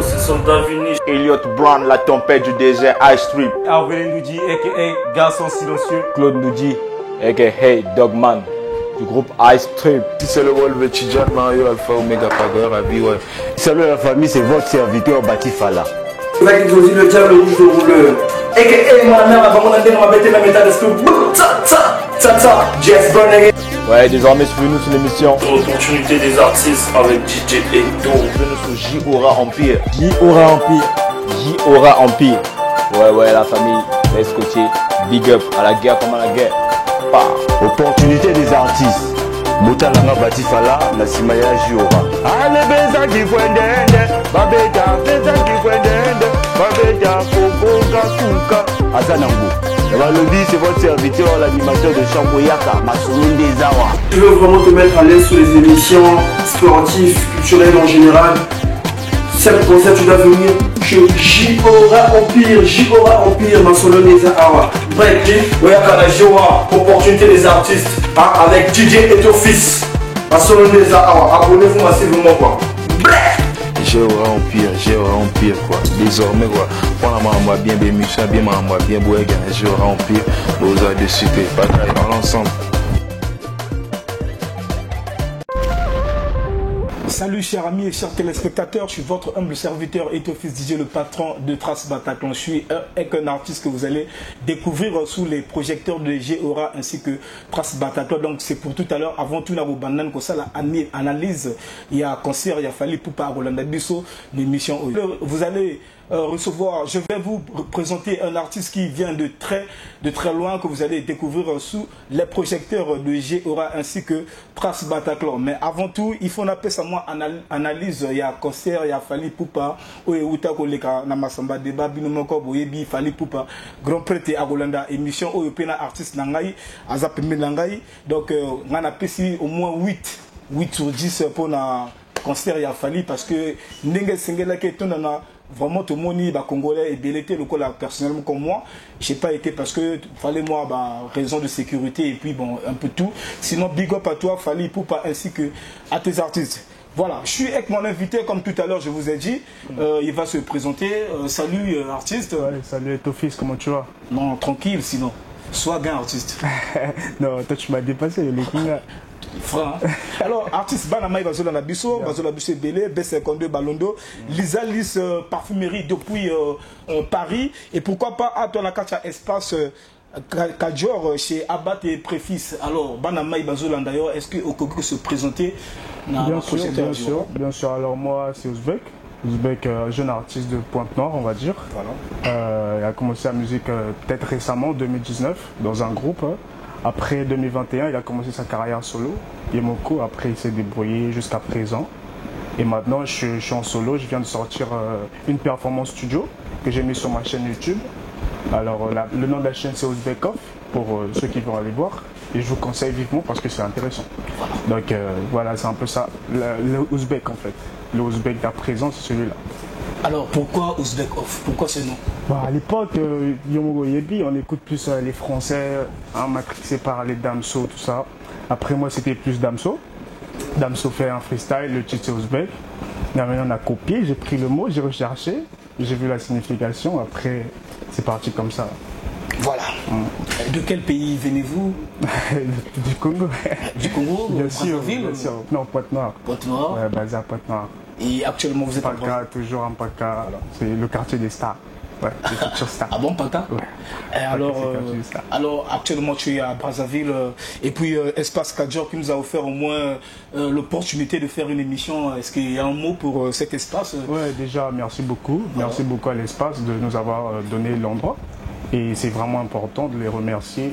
c'est Soldat Vini. Elliot Brown, la tempête du désert, Ice Strip. Arvelin Noudji, a.k.a. Garçon Silencieux. Claude Noudji, a.k.a. Dogman, du groupe Ice Strip. C'est le Wolf Tidjan, Mario Alpha Omega Pagor, Abi, ouais. Salut la famille, c'est votre serviteur Batifala. C'est là qu'ils ont dit le diable rouge de rouleur. A.k.a. ma mère, avant mon antenne, on va mettre la méthode de ce que Jeff Bonnet. Ouais, désormais suivez-nous sur l'émission Opportunité des artistes avec DJ Edo. Bienvenue sur J-Aura Empire. J-Aura Empire. J-Aura Empire. Ouais, la famille, laisse côté. Big up à la guerre comme à la guerre. Opportunité des artistes. Motalanga Batifala, la Simaya J-Aura. Allez, beza qui fwendende, babeta, beza qui fwendende, babeta, foko, kasuka. Azanango. Lobby, c'est votre serviteur, l'animateur de Chamboyaka, Massoulou des Awa. Je veux vraiment te mettre à l'aise sur les émissions sportives, culturelles en général. Cette concert, tu dois venir chez J-Aura Empire, Massoulou des Awa. Bref, Oyaka J-Aura, opportunité des artistes, avec DJ et ton fils. Massoulou des Awa, abonnez-vous massivement quoi. Bref. J-Aura Empire, quoi. Désormais, quoi. Moi, bien, Michel, bien, moi, bien, Bouéga, J-Aura Empire, aux aides de cité, bataille dans l'ensemble. Salut chers amis et chers téléspectateurs, je suis votre humble serviteur et fils DJ, le patron de Trace Bataclan. Je suis avec un artiste que vous allez découvrir sous les projecteurs de J-Aura ainsi que Trace Bataclan. Donc c'est pour tout à l'heure. Avant tout, la banane comme ça, l'analyse, il y a concert, il y a fallu pour pas Rolanda Bisso, l'émission. Vous allez recevoir, je vais vous présenter un artiste qui vient de très loin, que vous allez découvrir sous les projecteurs de J-Aura ainsi que Trace Bataclan. Mais avant tout, il faut appeler ça moi analyse, il y a concert, il y a Fali Poupa, Outa Koleka, Namasamba Deba, Binomoko, Boyebi, Fali Poupa, Grand Prêtre à Rolanda, émission Oyopena artiste Nangaï, Azap Melangaï. Donc, on a appelé au moins 8 sur 10 pour un concert, il y a Fali parce que Nengue Sengela qui est vraiment tout le monde est congolais et belleté le col personnellement comme moi j'ai pas été parce que fallait moi raison de sécurité et puis bon un peu tout, sinon big up à toi Fali Poupa ainsi que à tes artistes. Voilà, je suis avec mon invité comme tout à l'heure je vous ai dit, il va se présenter. Salut artiste. Ouais, salut Tofis, comment tu vas? Non, tranquille sinon, sois bien artiste. Non, toi tu m'as dépassé le Kinga. Alors, artiste Banamaï Bazola Nabiso, Bazola Bisso Belé, B52 Balondo, Lisa Lis Parfumerie depuis Paris. Et pourquoi pas à ton espace Kajor chez Abat et Préfis. Alors, Banamaï Bazola d'ailleurs, est-ce que vous pouvez se présenter? Bien sûr. Alors, moi, c'est Ouzbek, jeune artiste de Pointe-Noire, on va dire. Voilà. Il a commencé la musique peut-être récemment, en 2019, dans un groupe. Après 2021, il a commencé sa carrière solo. Yemoko, après il s'est débrouillé jusqu'à présent. Et maintenant, je suis en solo. Je viens de sortir une performance studio que j'ai mis sur ma chaîne YouTube. Alors, le nom de la chaîne, c'est Ouzbekov, pour ceux qui vont aller voir. Et je vous conseille vivement parce que c'est intéressant. Donc, voilà, c'est un peu ça. Le Ouzbek, en fait. Le Ouzbek d'à présent, c'est celui-là. Alors, pourquoi Ouzbekov? Pourquoi ce nom? À l'époque, Yomogo Yebi, on écoute plus les Français, matrixés par les Damso, tout ça. Après, moi, c'était plus Damso. Damso fait un freestyle, le titre c'est Ouzbek. Maintenant, on a copié, j'ai pris le mot, j'ai recherché, j'ai vu la signification. Après, c'est parti comme ça. Voilà. De quel pays venez-vous? Du Congo. Du Congo? Bien sûr. Non, Pointe-Noire. Pointe-Noire? Ouais, basé à Pointe-Noire. Et actuellement, vous êtes en Paka, toujours en Paka. C'est le quartier des stars. Ouais, des futurs stars. Ah bon, Paka? Ouais. Alors, actuellement, tu es à Brazzaville. Et puis, Espace Kajor qui nous a offert au moins l'opportunité de faire une émission. Est-ce qu'il y a un mot pour cet espace? Ouais, déjà, merci beaucoup. Merci beaucoup à l'Espace de nous avoir donné l'endroit. Et c'est vraiment important de les remercier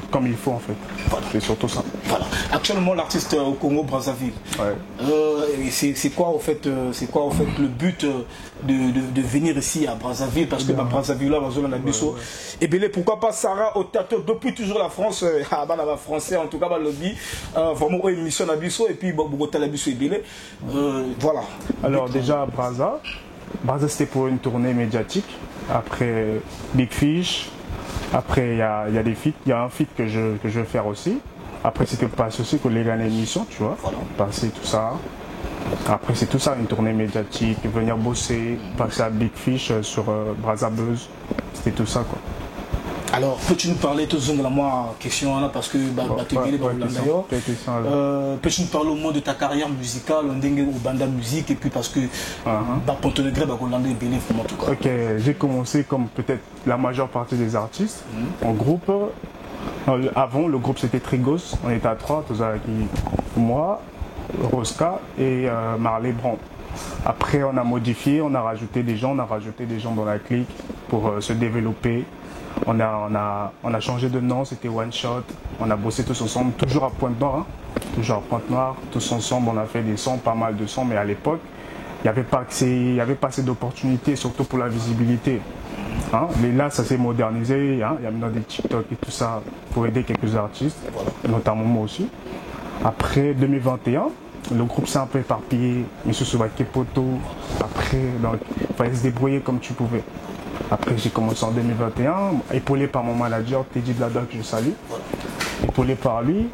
comme il faut en fait. Voilà. C'est surtout ça. Voilà. Actuellement l'artiste au Congo Brazzaville. Ouais. C'est quoi en fait le but de venir ici à Brazzaville parce que Brazzaville là on a Bisso. Et bien pourquoi pas Sarah au théâtre depuis toujours la France français en tout cas lobby vraiment une mission à Bisso et puis Bogota la Bisso et bien voilà. Alors déjà Brazza c'était pour une tournée médiatique. Après Big Fish, après il y a des feats, il y a un feat que je vais faire aussi. Après c'était pas associé que les gars l'émission, tu vois, voilà. Passer tout ça. Après, c'est tout ça, une tournée médiatique, venir bosser, passer à Big Fish sur Brazza Buzz. C'était tout ça, quoi. Alors, peux-tu nous parler de la question là, parce que d'ailleurs, peux-tu nous parler au moins de ta carrière musicale, au banda musique, et puis parce que pour te degré, en tout cas. Ok, j'ai commencé comme peut-être la majeure partie des artistes en groupe. Avant, le groupe c'était Trigos, on était à 3, moi, Rosca et Marley Brand. Après, on a modifié, on a rajouté des gens dans la clique pour se développer. On a changé de nom, c'était One Shot. On a bossé tous ensemble, toujours à Pointe-Noire. Toujours à Pointe-Noire, tous ensemble, on a fait des sons, pas mal de sons, mais à l'époque, il n'y avait pas assez d'opportunités, surtout pour la visibilité. Mais là, ça s'est modernisé, il y a maintenant des TikTok et tout ça pour aider quelques artistes, notamment moi aussi. Après 2021, le groupe s'est un peu éparpillé, M. Soubake Poto. Après, donc, il fallait se débrouiller comme tu pouvais. Après, j'ai commencé en 2021, épaulé par mon manager, Teddy Blada, que je salue. Épaulé par lui,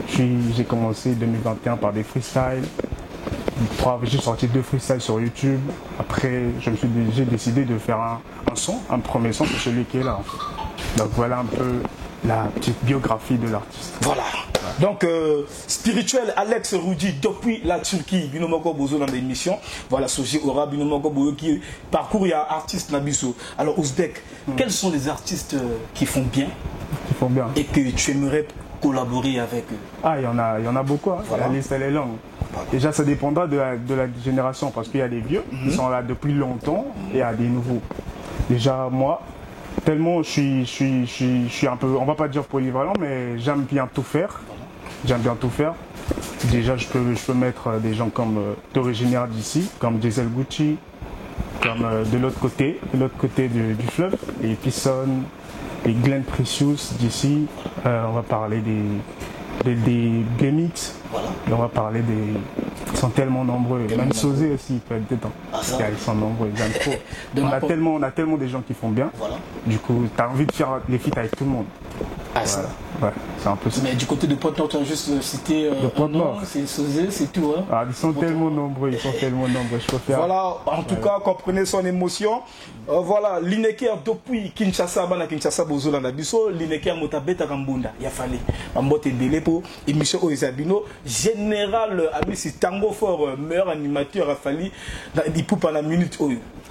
j'ai commencé 2021 par des freestyles. J'ai sorti 2 freestyles sur YouTube. Après, j'ai décidé de faire un premier son, c'est celui qui est là. En fait. Donc voilà un peu la petite biographie de l'artiste. Voilà. Donc, spirituel Alex Rudi depuis la Turquie, Binomoko Bozo dans l'émission. Voilà, Soji Ora, Binomoko Bozo qui parcourt, il y a artiste Nabiso. Alors, Ouzbek, quels sont les artistes qui font bien et que tu aimerais collaborer avec eux? Ah, il y en a beaucoup, voilà. La liste elle est longue. Déjà, ça dépendra de la génération parce qu'il y a des vieux qui sont là depuis longtemps et il y a des nouveaux. Déjà, moi, tellement je suis un peu, on va pas dire polyvalent, mais j'aime bien tout faire. Déjà, je peux mettre des gens comme d'originaire d'ici, comme Diesel Gucci, comme de l'autre côté du fleuve, les Pisson, les Glenn Precious d'ici. On va parler des Blemix. Voilà. Et on va parler des... Ils sont tellement nombreux. Même Sosé aussi, il peut être dedans. Ils sont nombreux, j'aime trop. On a tellement des gens qui font bien. Voilà. Du coup, tu as envie de faire les feats avec tout le monde. Ah, ça. Ouais, c'est un peu ça. Mais du côté de Pointe-Nord, tu as juste cité c'est Sosé, c'est tout. Hein. Ah, ils sont tellement nombreux, je peux faire. Voilà, en tout cas, comprenez son émotion. Voilà, l'Ineker depuis Kinshasa, Kinshasa, Bozolanda Biso, l'Ineker Motabeta Gambunda, il a fallu. Mbote Dele pour émission Oezabino, général, Amissi Tango Fort, meilleur animateur, a fallu, il poupe à la minute.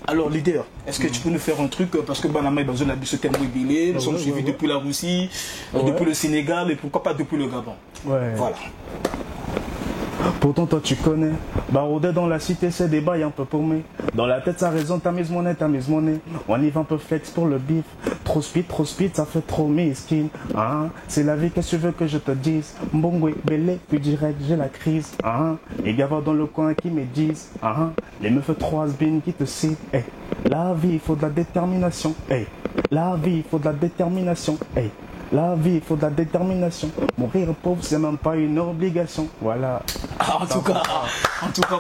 Alors, leader, est-ce que tu peux nous faire un truc? Parce que Banama et Bazol a vu ce thème Dele, nous sommes suivis depuis la Russie, depuis le Sénégal et pourquoi pas depuis le Gabon. Voilà. Pourtant toi tu connais, baroudé dans la cité c'est des bails un peu paumés. Dans la tête ça raison, t'as mise monnaie. On y va un peu flex pour le bif. Trop speed, ça fait trop mesquine. C'est la vie, qu'est-ce que tu veux que je te dise? Mbongwe, belé, puis direct j'ai la crise. Les gars dans le coin qui me disent les meufs 3 has-been qui te citent. La vie il faut de la détermination. La vie il faut de la détermination. La vie, il faut de la détermination. Mourir pauvre, c'est même pas une obligation. Voilà. En tout cas,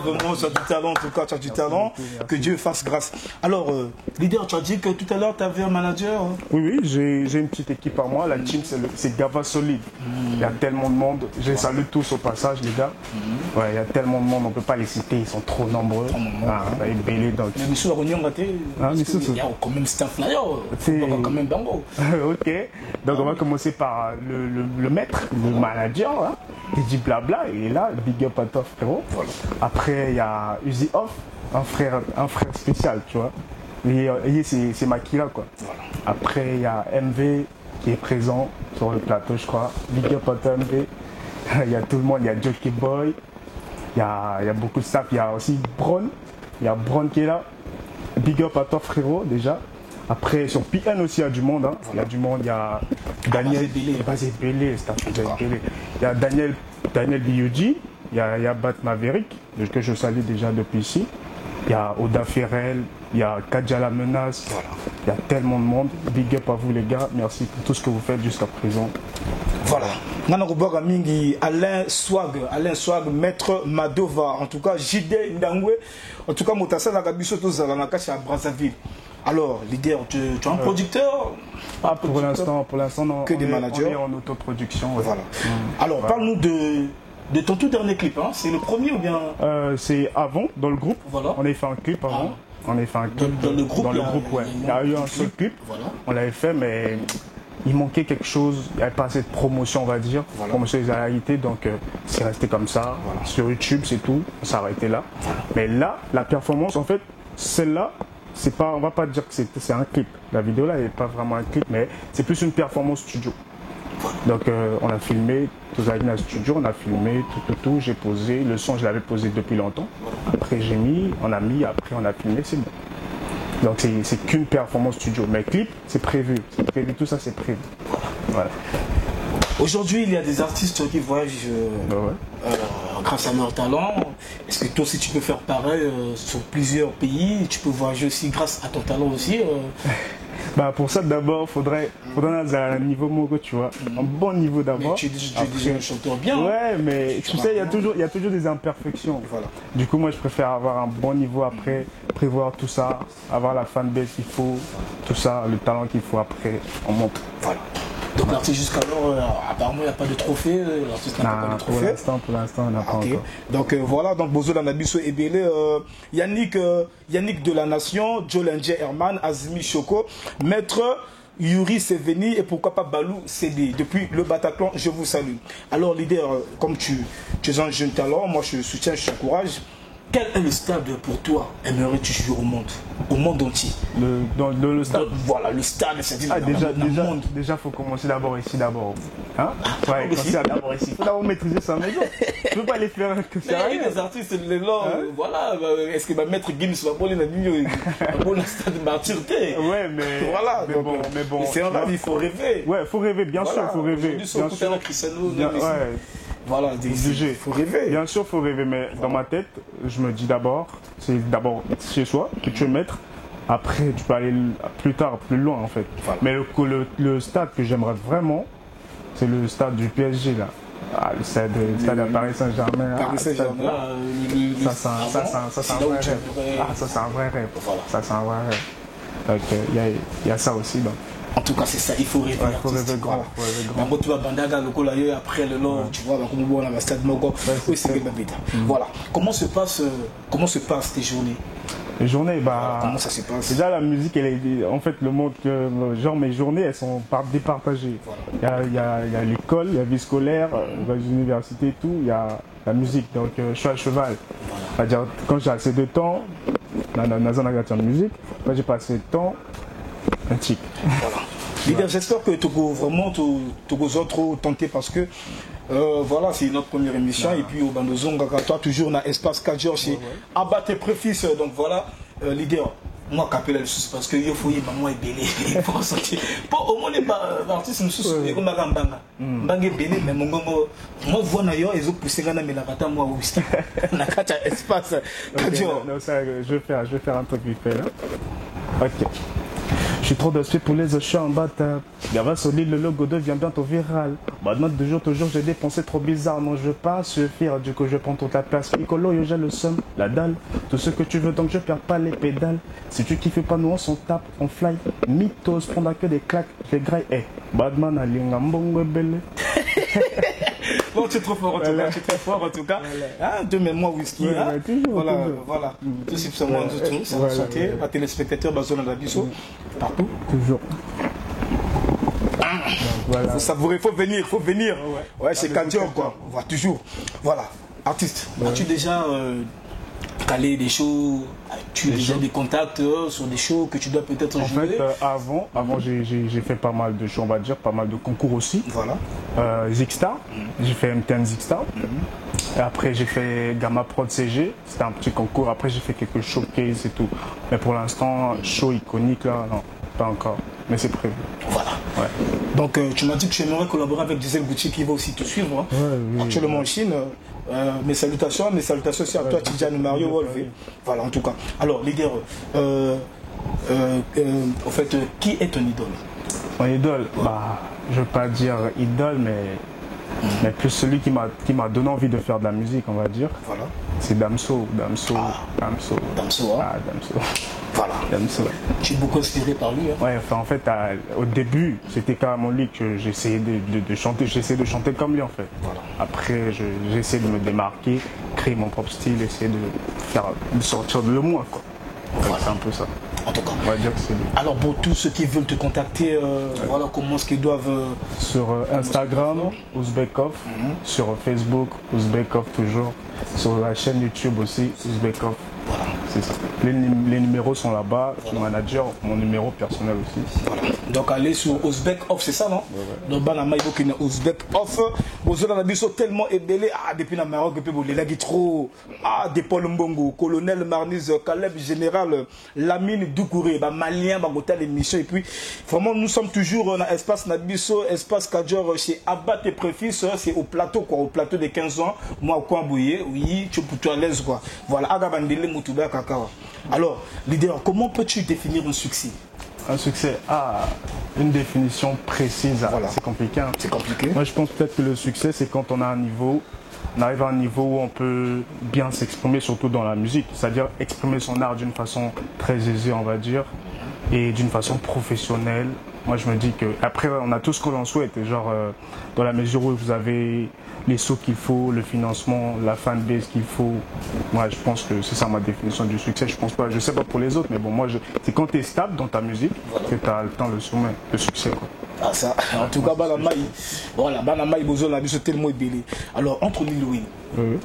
vraiment, tu as du talent. Que Dieu fasse grâce. Alors, leader, tu as dit que tout à l'heure, tu avais un manager. Oui, j'ai une petite équipe à moi. La team, c'est Gava Solide. Il y a tellement de monde. Je les salue tous au passage, les gars. Ouais, il y a tellement de monde, on ne peut pas les citer. Ils sont trop nombreux. Mais monsieur Rognon, il y a quand même staff là. C'est quand même bango. Ok. Donc, on va commencer par le maître, le manager, qui dit blabla, il est là, big up à toi frérot. Voilà. Après il y a Uzi Off, un frère spécial, tu vois. Et c'est Makila quoi. Voilà. Après il y a MV qui est présent sur le plateau je crois. Big up à toi MV. Il y a tout le monde, il y a Jockey Boy, il y a beaucoup de staff, il y a aussi Bron. Il y a Bron qui est là. Big up à toi frérot déjà. Après, sur PN aussi, il y a du monde. Il y a du monde, il y a Daniel Bélé, il y a Daniel B.U.G, il y a Bat Maverick, que je salue déjà depuis ici. Il y a Oda Ferrel, il y a Kadja la Menace. Il y a tellement de monde. Big up à vous les gars, merci pour tout ce que vous faites jusqu'à présent. Voilà. Nanaruboga Mingi, Alain Swag, Maître Madova, en tout cas JD Ndangwe, en tout cas Motassa Nagabiso Tozalanaka à Brazzaville. Alors, leader, tu es un producteur? Pour l'instant, non. Que des managers. On est en autoproduction. Voilà. Alors, parle-nous de de ton tout dernier clip, hein. C'est le premier ou bien... C'est avant, dans le groupe. Voilà. On avait fait un clip avant. On avait fait un clip dans le groupe, ouais. Il y a eu un seul clip. Voilà. On l'avait fait, mais il manquait quelque chose. Il n'y avait pas assez de promotion, on va dire. Voilà. Promotion des réalités, donc c'est resté comme ça. Voilà. Sur YouTube, c'est tout. On s'est arrêté là. Voilà. Mais là, la performance, en fait, celle-là, c'est pas, on va pas dire que c'est un clip. La vidéo là, elle n'est pas vraiment un clip, mais c'est plus une performance studio. Donc on a filmé, tous avec un studio, on a filmé tout, j'ai posé, le son je l'avais posé depuis longtemps. Après j'ai mis, on a mis, après on a filmé, c'est bon. Donc c'est qu'une performance studio, mais clip c'est prévu, tout ça c'est prévu. Voilà. Aujourd'hui, il y a des artistes qui voyagent grâce à leur talent. Est-ce que toi aussi tu peux faire pareil sur plusieurs pays? Tu peux voyager aussi grâce à ton talent aussi Bah pour ça d'abord, faudrait un niveau mogo, tu vois, un bon niveau d'abord. Mais tu es déjà un chanteur bien. Ouais, mais tu sais, il y a toujours des imperfections. Voilà. Du coup, moi je préfère avoir un bon niveau après, prévoir tout ça, avoir la fanbase qu'il faut, tout ça, le talent qu'il faut après, on monte. Voilà. Donc l'artiste jusqu'alors, apparemment il n'y a pas de trophée, l'artiste n'a pas de trophée. Pour l'instant on n'a pas encore. Donc voilà, donc Bozo Lanabiso Ebele, Yannick de la Nation, Joe Linger Herman, Azimi Choco, Maître Yuri Seveni et pourquoi pas Balou CD. Depuis le Bataclan, je vous salue. Alors leader, comme tu es un jeune talent, moi je soutiens, je t'encourage. Quel est le stade pour toi aimerais-tu jouer au monde entier? Le stade. Voilà, le stade, c'est-à-dire déjà, faut commencer d'abord ici d'abord. Hein? Ouais, commencer d'abord ici. Il faut d'abord maîtriser sa maison. Tu peux pas les faire que ça. Mais les artistes, les langues, voilà. Est-ce que Maître Gims va pas les nuit pour le stade martyr? Ouais, mais voilà. Mais bon. C'est un rêve, il faut rêver. Ouais, faut rêver, bien sûr, faut rêver. Bien sûr. Cristiano, voilà, il faut rêver. Bien sûr, il faut rêver, mais dans ma tête, je me dis d'abord, c'est d'abord chez soi que tu veux mettre. Après, tu peux aller plus tard, plus loin en fait. Voilà. Mais le stade que j'aimerais vraiment, c'est le stade du PSG là. Ah, le stade à Paris Saint-Germain. Paris Saint-Germain. Ça, c'est un vrai rêve. Ah, ça, c'est un vrai rêve. Voilà. Ça, c'est un vrai rêve. Donc, il y a ça aussi. Donc. En tout cas, c'est ça, il faut rêver. Il faut rêver grand. Mais tu vas bandaga le après le long, tu vois, comme on a stade Mogo. Oui, c'est Babida. Voilà. Comment se passent tes journées? Les journées, comment ça se passe? Déjà, la musique, elle est, en fait, le monde que, genre, mes journées, elles sont départagées. Voilà. Il y a l'école, il y a la vie scolaire, les universités et tout, il y a la musique. Donc, je suis à cheval. Voilà. C'est-à-dire, quand j'ai assez de temps, dans la musique, quand j'ai pas assez de temps, un tic. Voilà. Leader, j'espère que tu vas vraiment trop tenter parce que voilà, c'est notre première émission et puis au Bandozonga, toi toujours dans l'espace 4 jours chez Abba tes préfixes. Donc voilà, leader, moi capelle le souci parce que il faut y maman est belé pour sortir. Pour au moins les artistes nous souci comme Banga. Banga belé mais mon gongo moi vois nayo ils ont poussé gana mais la kata moi whisky. Na kata espace 4 jours. Non ça je vais faire un truc vite fait là. OK. Je suis trop d'aspect pour les achats en bâtard. Gava solide, le logo devient bientôt viral. Maintenant, de jour, toujours, j'ai dépensé trop bizarre. Non, je veux pas suffire. Du coup, je prends toute la place. Piccolo, yo, j'ai le seum, la dalle. Tout ce que tu veux, donc je perds pas les pédales. Si tu kiffes pas, nous, on s'en tape, on fly. Mythos, prendre que des claques. Les grailles, Badman, Alingambongo, belle. Bon, tu es trop fort en tout cas, Hein, de mémoire whisky. Hein? Voilà. Tout simplement, ça va santé. À téléspectateurs, Bazon Adabiso, partout. Toujours. Voilà. Faut savourer, faut venir. Ouais, c'est 4 jours quoi. On voit toujours. Voilà. Artiste, as-tu déjà calé des shows? Tu as déjà des contacts sur des shows que tu dois peut-être jouer? En fait, avant j'ai fait pas mal de shows, on va dire, pas mal de concours aussi. Voilà. Zixstar, j'ai fait MTN Zixstar. Et après j'ai fait Gamma Prod CG, c'était un petit concours. Après j'ai fait quelques showcases et tout. Mais pour l'instant, show iconique là, non, pas encore. Mais c'est prévu. Voilà. Ouais. Donc tu m'as dit que tu aimerais collaborer avec Gisèle Gucci qui va aussi te suivre. Hein. Oui. Actuellement en Chine. Mes salutations aussi à toi, Tidjane Mario Wolvé. Voilà, en tout cas. Alors, leader, en fait, qui est ton idole? Mon idole, je ne veux pas dire idole, mais plus celui qui m'a donné envie de faire de la musique, on va dire. Voilà. C'est Damso. Damso, hein? Damso. Voilà. Tu es beaucoup inspiré par lui. Hein. Ouais, enfin, en fait, au début, c'était carrément lui que j'essayais de chanter. J'essayais de chanter comme lui, en fait. Voilà. Après, j'ai essayé de me démarquer, créer mon propre style, essayer de sortir de moi, quoi. Voilà. C'est un peu ça. En tout cas. On va dire que c'est lui. Alors, pour tous ceux qui veulent te contacter, voilà comment est-ce qu'ils doivent... Sur Instagram, Ouzbekov. Sur Facebook, Ouzbekov toujours. Sur la chaîne YouTube aussi, Ouzbekov. Voilà. C'est ça. Les numéros sont là-bas, le manager, mon numéro personnel aussi. Voilà. Donc allez sur Ouzbek Off, c'est ça non? Donc Banama il y a Ouzbek Off. Vous avez tellement ébélé depuis le Maroc, depuis les trop des Paul Mbongo, colonel Marniz, Caleb général, Lamine Doukouré, malien, hôtel émission et puis vraiment nous sommes toujours dans espace Nabiso, espace Kadjor chez Abba tes préfixes, c'est au plateau quoi, au plateau de 15 ans, moi quoi bouillé, oui, tu peux à l'aise quoi. Voilà, Agabandele Moutouba Kakawa. Alors, leader, comment peux-tu définir un succès? Un succès, une définition précise, voilà. C'est compliqué. Hein. C'est compliqué. Moi, je pense peut-être que le succès, c'est quand on a un niveau, on arrive à un niveau où on peut bien s'exprimer, surtout dans la musique. C'est-à-dire exprimer son art d'une façon très aisée, on va dire, et d'une façon professionnelle. Moi, je me dis que après, on a tout ce que l'on souhaite. Genre, dans la mesure où vous avez les sous qu'il faut, le financement, la fanbase qu'il faut. Moi, je pense que c'est ça ma définition du succès. Je pense pas, je sais pas pour les autres, mais bon, moi, c'est quand tu es stable dans ta musique que tu as le temps, le sommet, le succès. Quoi. Ah ça, en tout cas, Banamaï, voilà, Banamaï, Bozo, la vie tellement ébélé. Alors, entre Lil Wayne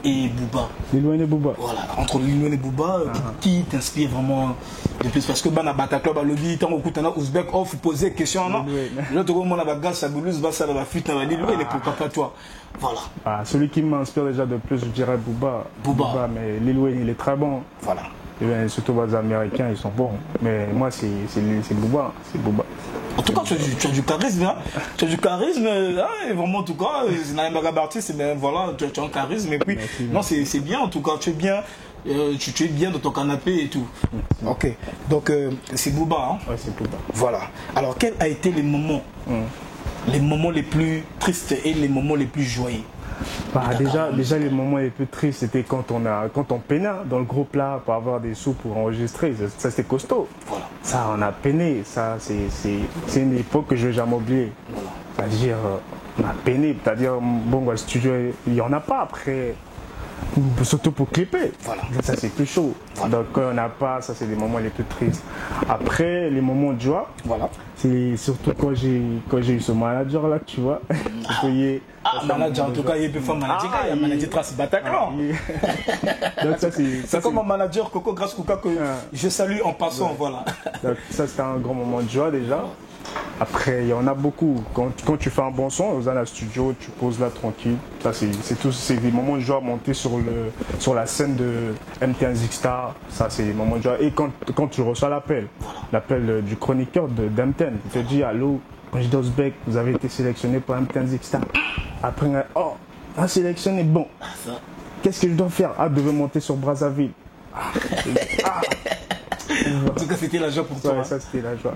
et Booba. Lil Wayne et Booba. Voilà, entre Lil Wayne et Booba, qui t'inspire vraiment de plus? Parce que Bana Bataclub a lobby, tant que tu as Ouzbek off, poser question, non? L'autre moment, on a gaz, ça boulouse, ça va fuite, on va dire, Lil Wayne, pourquoi pas toi? Voilà. Celui qui m'inspire déjà de plus, je dirais Booba. Booba. Mais Lil Wayne, il est très bon. Voilà. Et bien, surtout les Américains, ils sont bons. Mais moi, c'est Booba. C'est Booba. En tout cas, tu as du charisme, hein. Tu as du charisme, et vraiment, en tout cas, c'est un artiste, mais voilà, tu as un charisme, et puis, merci, non, c'est bien, en tout cas, tu es bien, tu es bien dans ton canapé et tout. Merci. Ok, donc, c'est Booba, hein. Ouais, c'est Booba. Voilà. Alors, quels ont été les moments les plus tristes et les moments les plus joyeux? Déjà les moments les plus tristes, c'était quand on peinait dans le groupe là pour avoir des sous pour enregistrer. Ça c'était costaud. Voilà. Ça on a peiné. Ça c'est une époque que je vais jamais oublier. Voilà. C'est-à-dire on a peiné. C'est-à-dire bon le studio il y en a pas après. Surtout pour clipper. Voilà. Ça c'est plus chaud. Voilà. Donc quand on n'a pas, ça c'est les moments les plus tristes. Après les moments de joie, voilà. C'est surtout quand j'ai eu ce manager là, tu vois. Manager en tout cas, il peut faire manager, il y a manager Trace Bataclan. Donc ça c'est comme un manager Coco Grasse Kouka que je salue en passant, voilà. Donc ça c'était un grand moment de joie déjà. Après, il y en a beaucoup. Quand tu fais un bon son, dans un studio, tu poses là tranquille. Ça, c'est des moments de joie montés sur la scène de MT1 Zixstar. Ça, c'est des moments de joie. Et quand tu reçois l'appel du chroniqueur d'MT1, il te dit allô, Brigitte Ouzbek, vous avez été sélectionné pour MT1 Zixstar. Après, un sélectionné, bon. Qu'est-ce que je dois faire? Je devais monter sur Brazzaville. En tout cas, c'était la joie pour toi. Ouais, ça, c'était la joie.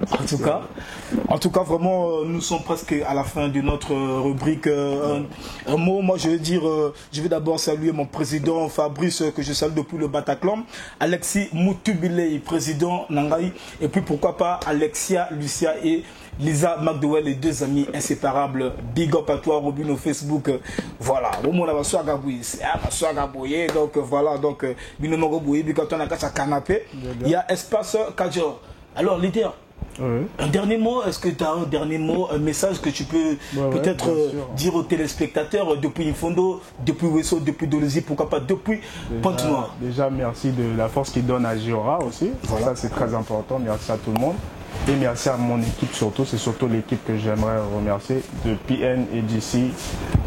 En tout cas, vraiment, nous sommes presque à la fin de notre rubrique. Un mot, moi, je vais dire, je vais d'abord saluer mon président Fabrice, que je salue depuis le Bataclan, Alexis Moutubilei, président Nangaï, et puis pourquoi pas Alexia, Lucia et Lisa McDowell, les deux amis inséparables. Big up à toi, Robin, au Facebook. Voilà. Au moins, on va se faire donc voilà. Donc, canapé. Il y a espace Kajor. Alors, leader, un dernier mot, est-ce que tu as un dernier mot, un message que tu peux peut-être dire aux téléspectateurs depuis Infondo, depuis Wesso, depuis Dolosi, pourquoi pas depuis Pointe-Noire? Déjà, merci de la force qu'il donne à Giora aussi. Voilà. Ça, c'est très important. Merci à tout le monde. Et merci à mon équipe surtout, c'est surtout l'équipe que j'aimerais remercier de PN et DC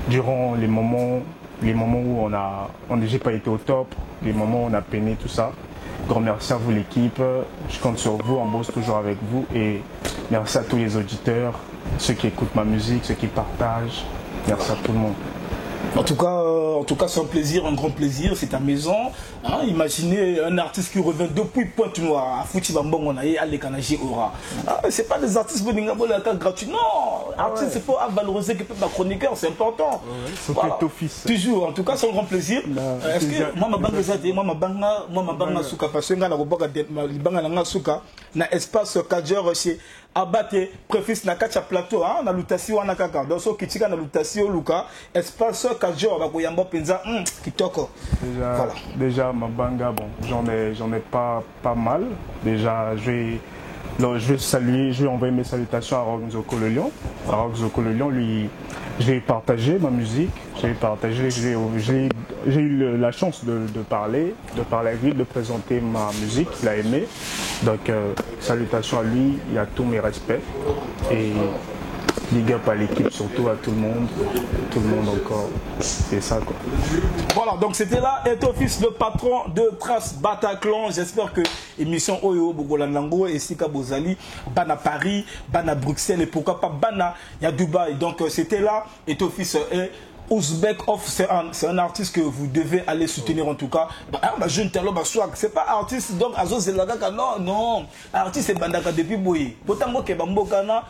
durant les moments où j'ai pas été au top, les moments où on a peiné tout ça. Grand merci à vous l'équipe, je compte sur vous, on bosse toujours avec vous et merci à tous les auditeurs, ceux qui écoutent ma musique, ceux qui partagent, merci à tout le monde. En tout cas, c'est un plaisir, un grand plaisir. C'est ta maison. Hein, imaginez un artiste qui revient depuis Pointe-Noire à Foutibambon, on a allé Kanaji Aura. C'est pas des artistes gratuits. Non, artiste, il faut valoriser que ma chroniqueur, c'est important. Voilà. Toujours. En tout cas, c'est un grand plaisir. Est-ce que moi, ma banga souka parce que na souka na espace cadre chez Abate préfixe na kacha plateau hein na lutasi wana kaka donc so kitika na lutasi luka espace cadre ba koyamba penza kitoko. Déjà ma banga bon j'en ai pas mal. Déjà je vais envoyer mes salutations à Rock Nzoko le Lion. À Rock Nzoko le Lion, lui, j'ai partagé ma musique, j'ai eu la chance de parler avec lui, de présenter ma musique, il a aimé. Donc salutations à lui, il y a tous mes respects. Et big up à l'équipe, surtout à tout le monde encore. C'est ça quoi. Voilà, donc c'était là Ethofis, le patron de Trace Bataclan. J'espère que émission Oyo Bogolanango et Sika Bozali, Bana Paris, Bana Bruxelles et pourquoi pas Bana ya Dubaï. Donc c'était là Ethofis et Ouzbek Off, c'est un artiste que vous devez aller soutenir en tout cas. Jeune Talo Baswak, c'est pas artiste donc Azo Zelagaka, non, artiste c'est Bandaka depuis Boye. Botango Kebambokana.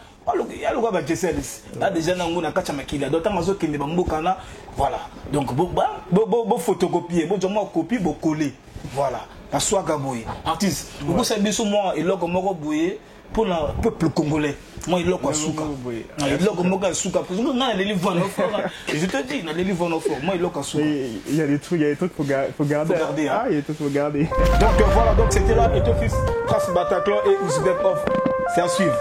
Là déjà na kacha makila d'autant mazo kende bambokana voilà donc bo photocopier bo joma copie bo coller voilà paswa gaboy artiste vous savez sur moi et logo moko boye pour le peuple congolais moi il logo souka il logo moko souka parce que on les livres en fort je te dis on les livres en fort moi il logo souka il y a des trucs faut garder hein. Il y a des trucs faut garder donc voilà donc c'était là Ethofis Trace Bataclan et Ouzbek Off c'est à suivre.